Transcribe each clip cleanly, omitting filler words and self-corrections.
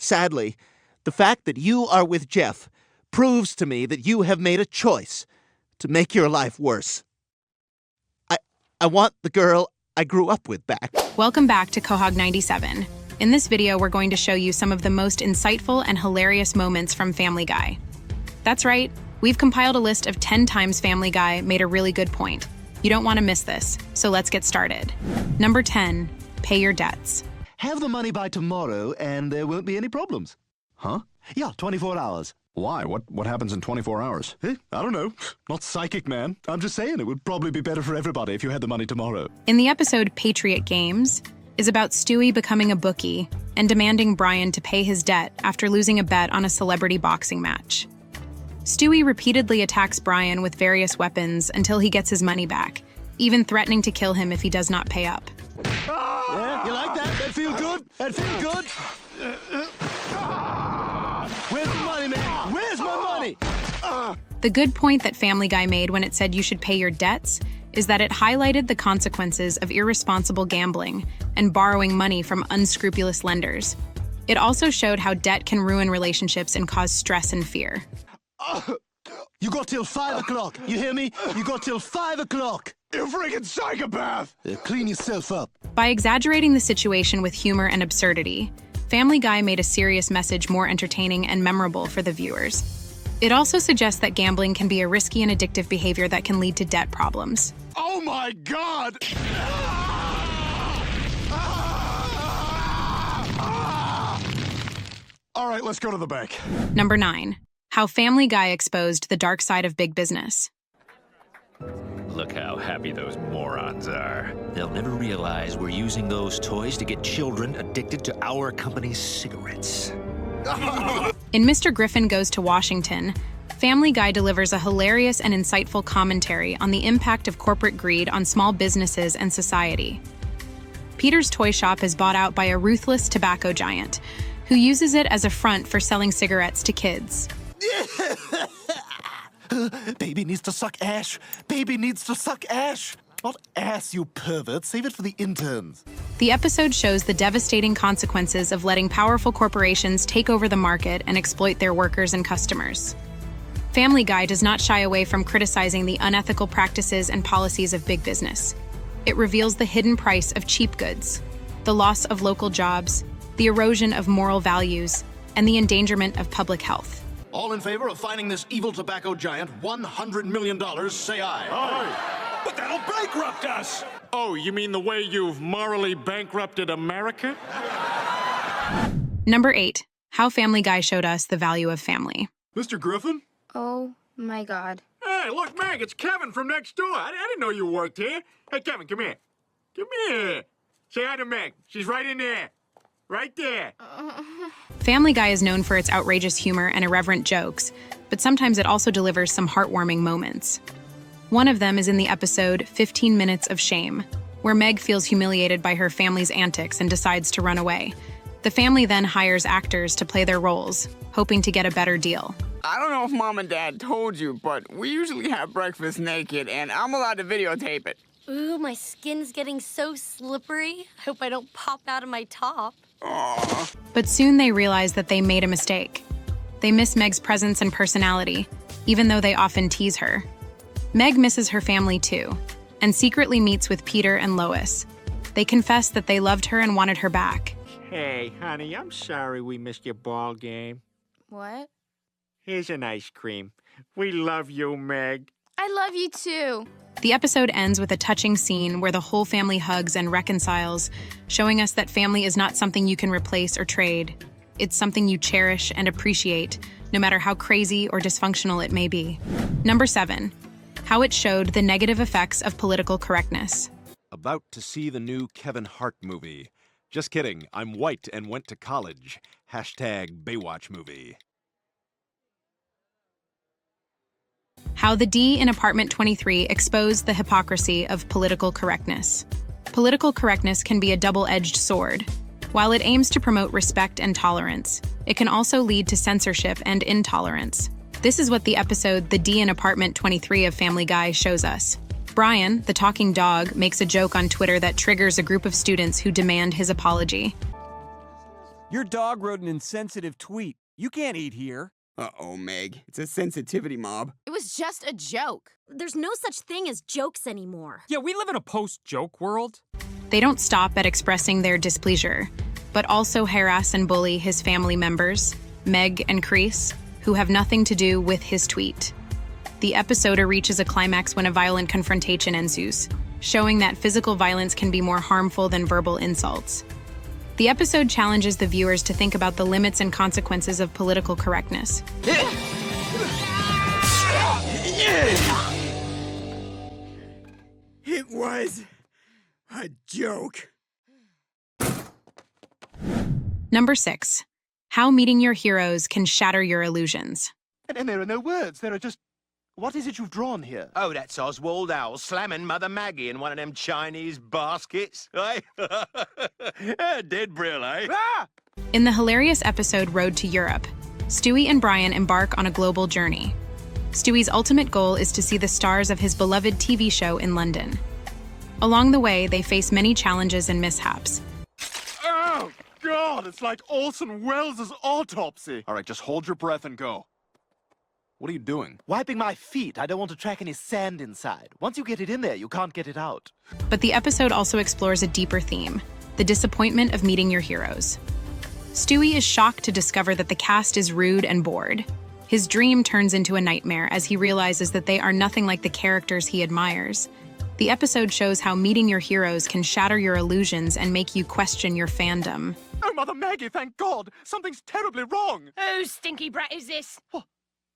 Sadly, the fact that you are with Jeff proves to me that you have made a choice to make your life worse. I want the girl I grew up with back. Welcome back to Quahog 97. In this video, we're going to show you some of the most insightful and hilarious moments from Family Guy. That's right, we've compiled a list of 10 times Family Guy made a really good point. You don't want to miss this, so let's get started. Number 10, pay your debts. Have the money by tomorrow and there won't be any problems. Huh? Yeah, 24 hours. Why? What happens in 24 hours? I don't know. Not psychic, man. I'm just saying it would probably be better for everybody if you had the money tomorrow. In the episode Patriot Games is about Stewie becoming a bookie and demanding Brian to pay his debt after losing a bet on a celebrity boxing match. Stewie repeatedly attacks Brian with various weapons until he gets his money back, even threatening to kill him if he does not pay up. Yeah, you like that? That feel good? That feel good? Where's the money, man? Where's my money? The good point that Family Guy made when it said you should pay your debts is that it highlighted the consequences of irresponsible gambling and borrowing money from unscrupulous lenders. It also showed how debt can ruin relationships and cause stress and fear. You got till 5 o'clock. You hear me? You got till 5 o'clock. You freaking psychopath! Clean yourself up. By exaggerating the situation with humor and absurdity, Family Guy made a serious message more entertaining and memorable for the viewers. It also suggests that gambling can be a risky and addictive behavior that can lead to debt problems. Oh my God! All right, let's go to the bank. Number 9. How Family Guy exposed the dark side of big business. Look how happy those morons are. They'll never realize we're using those toys to get children addicted to our company's cigarettes. In Mr. Griffin Goes to Washington, Family Guy delivers a hilarious and insightful commentary on the impact of corporate greed on small businesses and society. Peter's toy shop is bought out by a ruthless tobacco giant, who uses it as a front for selling cigarettes to kids. Baby needs to suck ash. Baby needs to suck ash. Not ass, you pervert. Save it for the interns. The episode shows the devastating consequences of letting powerful corporations take over the market and exploit their workers and customers. Family Guy does not shy away from criticizing the unethical practices and policies of big business. It reveals the hidden price of cheap goods, the loss of local jobs, the erosion of moral values, and the endangerment of public health. All in favor of finding this evil tobacco giant $100 million, say aye. But that'll bankrupt us! Oh, you mean the way you've morally bankrupted America? Number 8. How Family Guy showed us the value of family. Mr. Griffin? Oh my God. Hey, look, Meg, it's Kevin from next door. I didn't know you worked here. Hey, Kevin, come here. Come here. Say hi to Meg. She's right in there. Right there. Family Guy is known for its outrageous humor and irreverent jokes, but sometimes it also delivers some heartwarming moments. One of them is in the episode 15 Minutes of Shame, where Meg feels humiliated by her family's antics and decides to run away. The family then hires actors to play their roles, hoping to get a better deal. I don't know if Mom and Dad told you, but we usually have breakfast naked, and I'm allowed to videotape it. Ooh, my skin's getting so slippery. I hope I don't pop out of my top. Aww. But soon they realize that they made a mistake. They miss Meg's presence and personality, even though they often tease her. Meg misses her family too, and secretly meets with Peter and Lois. They confess that they loved her and wanted her back. Hey, honey, I'm sorry we missed your ball game. What? Here's an ice cream. We love you, Meg. I love you too. The episode ends with a touching scene where the whole family hugs and reconciles, showing us that family is not something you can replace or trade. It's something you cherish and appreciate, no matter how crazy or dysfunctional it may be. Number 7. How it showed the negative effects of political correctness. About to see the new Kevin Hart movie. Just kidding, I'm white and went to college. Hashtag Baywatch movie. How the D in Apartment 23 exposed the hypocrisy of political correctness. Political correctness can be a double-edged sword. While it aims to promote respect and tolerance, it can also lead to censorship and intolerance. This is what the episode The D in Apartment 23 of Family Guy shows us. Brian, the talking dog, makes a joke on Twitter that triggers a group of students who demand his apology. Your dog wrote an insensitive tweet. You can't eat here. Uh-oh, Meg. It's a sensitivity mob. It was just a joke. There's no such thing as jokes anymore. Yeah, we live in a post-joke world. They don't stop at expressing their displeasure, but also harass and bully his family members, Meg and Kreese, who have nothing to do with his tweet. The episode reaches a climax when a violent confrontation ensues, showing that physical violence can be more harmful than verbal insults. The episode challenges the viewers to think about the limits and consequences of political correctness. It was a joke. Number 6. How meeting your heroes can shatter your illusions. And there are no words. There are just... What is it you've drawn here? Oh, that's Oswald Owl slamming Mother Maggie in one of them Chinese baskets, eh? Dead brill, eh? Ah! In the hilarious episode Road to Europe, Stewie and Brian embark on a global journey. Stewie's ultimate goal is to see the stars of his beloved TV show in London. Along the way, they face many challenges and mishaps. Oh, God, it's like Orson Welles' autopsy. All right, just hold your breath and go. What are you doing? Wiping my feet. I don't want to track any sand inside. Once you get it in there, you can't get it out. But the episode also explores a deeper theme, the disappointment of meeting your heroes. Stewie is shocked to discover that the cast is rude and bored. His dream turns into a nightmare as he realizes that they are nothing like the characters he admires. The episode shows how meeting your heroes can shatter your illusions and make you question your fandom. Oh, Mother Maggie, thank God! Something's terribly wrong! Whose stinky brat is this? What?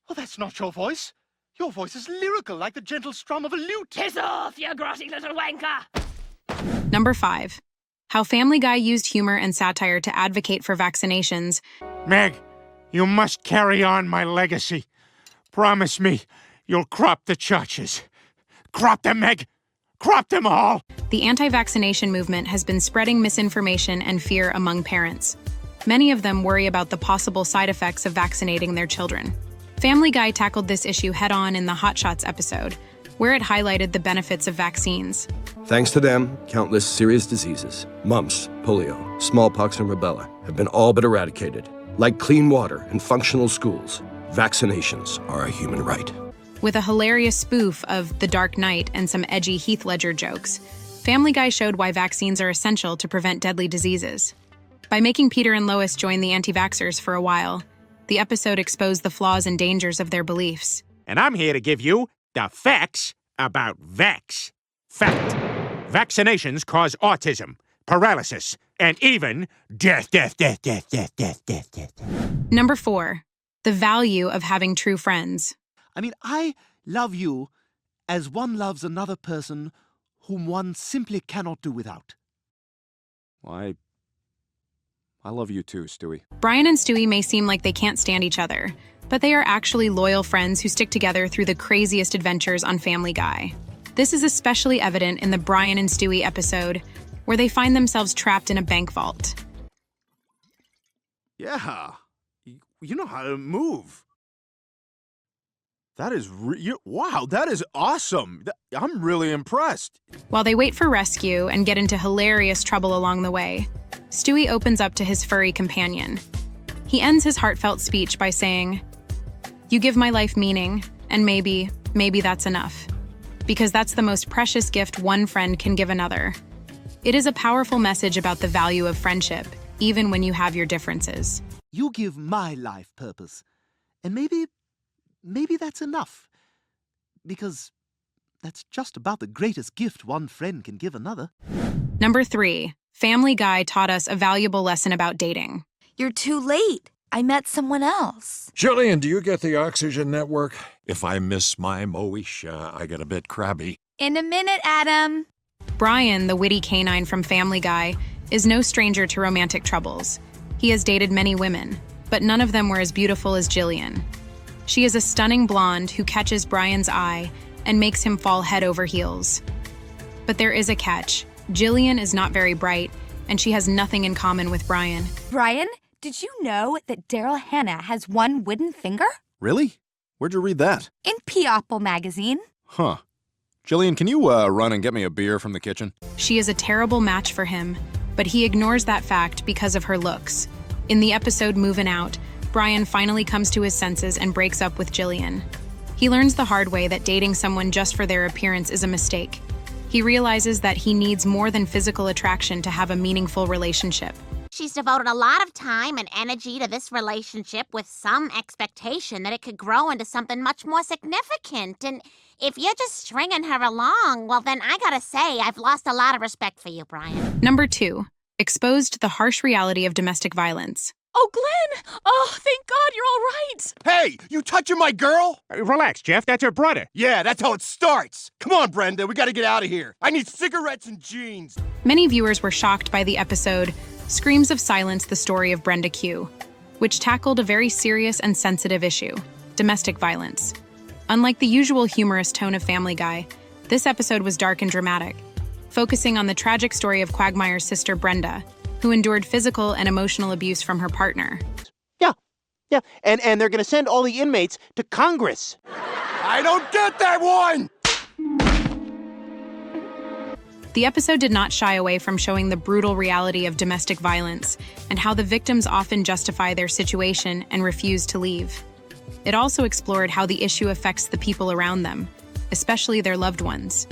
Well, that's not your voice. Your voice is lyrical, like the gentle strum of a lute. Piss off, you grotty little wanker! Number 5. How Family Guy used humor and satire to advocate for vaccinations. Meg, you must carry on my legacy. Promise me you'll crop the churches. Crop them, Meg! Crop them all! The anti-vaccination movement has been spreading misinformation and fear among parents. Many of them worry about the possible side effects of vaccinating their children. Family Guy tackled this issue head-on in the Hot Shots episode, where it highlighted the benefits of vaccines. Thanks to them, countless serious diseases, mumps, polio, smallpox, and rubella, have been all but eradicated. Like clean water and functional schools, vaccinations are a human right. With a hilarious spoof of The Dark Knight and some edgy Heath Ledger jokes, Family Guy showed why vaccines are essential to prevent deadly diseases. By making Peter and Lois join the anti-vaxxers for a while, the episode exposed the flaws and dangers of their beliefs. And I'm here to give you the facts about Vax. Fact. Vaccinations cause autism, paralysis, and even death. Number 4. The value of having true friends. I mean, I love you as one loves another person whom one simply cannot do without. I love you too, Stewie. Brian and Stewie may seem like they can't stand each other, but they are actually loyal friends who stick together through the craziest adventures on Family Guy. This is especially evident in the Brian and Stewie episode, where they find themselves trapped in a bank vault. Yeah. You know how to move. That is wow, that is awesome. I'm really impressed. While they wait for rescue and get into hilarious trouble along the way, Stewie opens up to his furry companion. He ends his heartfelt speech by saying, "You give my life meaning, and maybe that's enough. Because that's the most precious gift one friend can give another." It is a powerful message about the value of friendship, even when you have your differences. You give my life purpose, and maybe that's enough. Because that's just about the greatest gift one friend can give another. Number 3. Family Guy taught us a valuable lesson about dating. You're too late. I met someone else. Jillian, do you get the Oxygen Network? If I miss my Moesha, I get a bit crabby. In a minute, Adam. Brian, the witty canine from Family Guy, is no stranger to romantic troubles. He has dated many women, but none of them were as beautiful as Jillian. She is a stunning blonde who catches Brian's eye and makes him fall head over heels. But there is a catch. Jillian is not very bright, and she has nothing in common with Brian. Brian, did you know that Daryl Hannah has one wooden finger? Really? Where'd you read that? In P-Apple magazine. Huh. Jillian, can you run and get me a beer from the kitchen? She is a terrible match for him, but he ignores that fact because of her looks. In the episode Movin' Out, Brian finally comes to his senses and breaks up with Jillian. He learns the hard way that dating someone just for their appearance is a mistake. He realizes that he needs more than physical attraction to have a meaningful relationship. She's devoted a lot of time and energy to this relationship with some expectation that it could grow into something much more significant. And if you're just stringing her along, well, then I gotta say, I've lost a lot of respect for you, Brian. Number 2, exposed the harsh reality of domestic violence. Oh, Glenn! Oh, thank God you're all right! Hey, you touching my girl? Relax, Jeff. That's her brother. Yeah, that's how it starts. Come on, Brenda. We gotta get out of here. I need cigarettes and jeans. Many viewers were shocked by the episode Screams of Silence, the Story of Brenda Q, which tackled a very serious and sensitive issue, domestic violence. Unlike the usual humorous tone of Family Guy, this episode was dark and dramatic, focusing on the tragic story of Quagmire's sister Brenda, who endured physical and emotional abuse from her partner. Yeah, and they're gonna send all the inmates to Congress. I don't get that one! The episode did not shy away from showing the brutal reality of domestic violence and how the victims often justify their situation and refuse to leave. It also explored how the issue affects the people around them, especially their loved ones.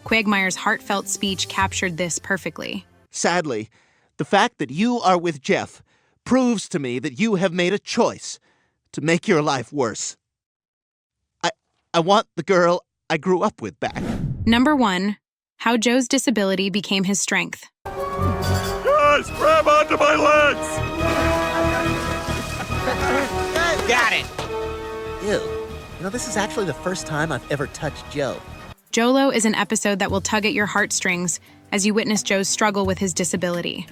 Quagmire's heartfelt speech captured this perfectly. Sadly, the fact that you are with Jeff proves to me that you have made a choice to make your life worse. I want the girl I grew up with back. Number 1, how Joe's disability became his strength. Guys, grab onto my legs! Got it! Ew. This is actually the first time I've ever touched Joe. Jolo is an episode that will tug at your heartstrings as you witness Joe's struggle with his disability.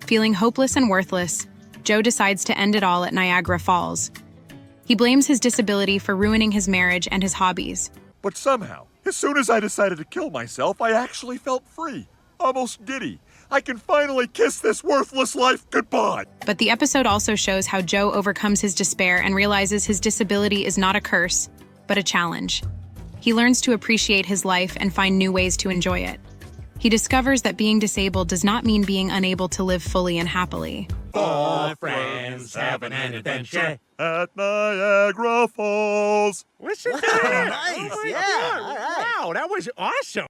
Feeling hopeless and worthless, Joe decides to end it all at Niagara Falls. He blames his disability for ruining his marriage and his hobbies. But somehow, as soon as I decided to kill myself, I actually felt free. Almost giddy. I can finally kiss this worthless life goodbye. But the episode also shows how Joe overcomes his despair and realizes his disability is not a curse, but a challenge. He learns to appreciate his life and find new ways to enjoy it. He discovers that being disabled does not mean being unable to live fully and happily. 4 friends having an adventure at Niagara Falls. What's your name? Nice, yeah. All right. Wow, that was awesome.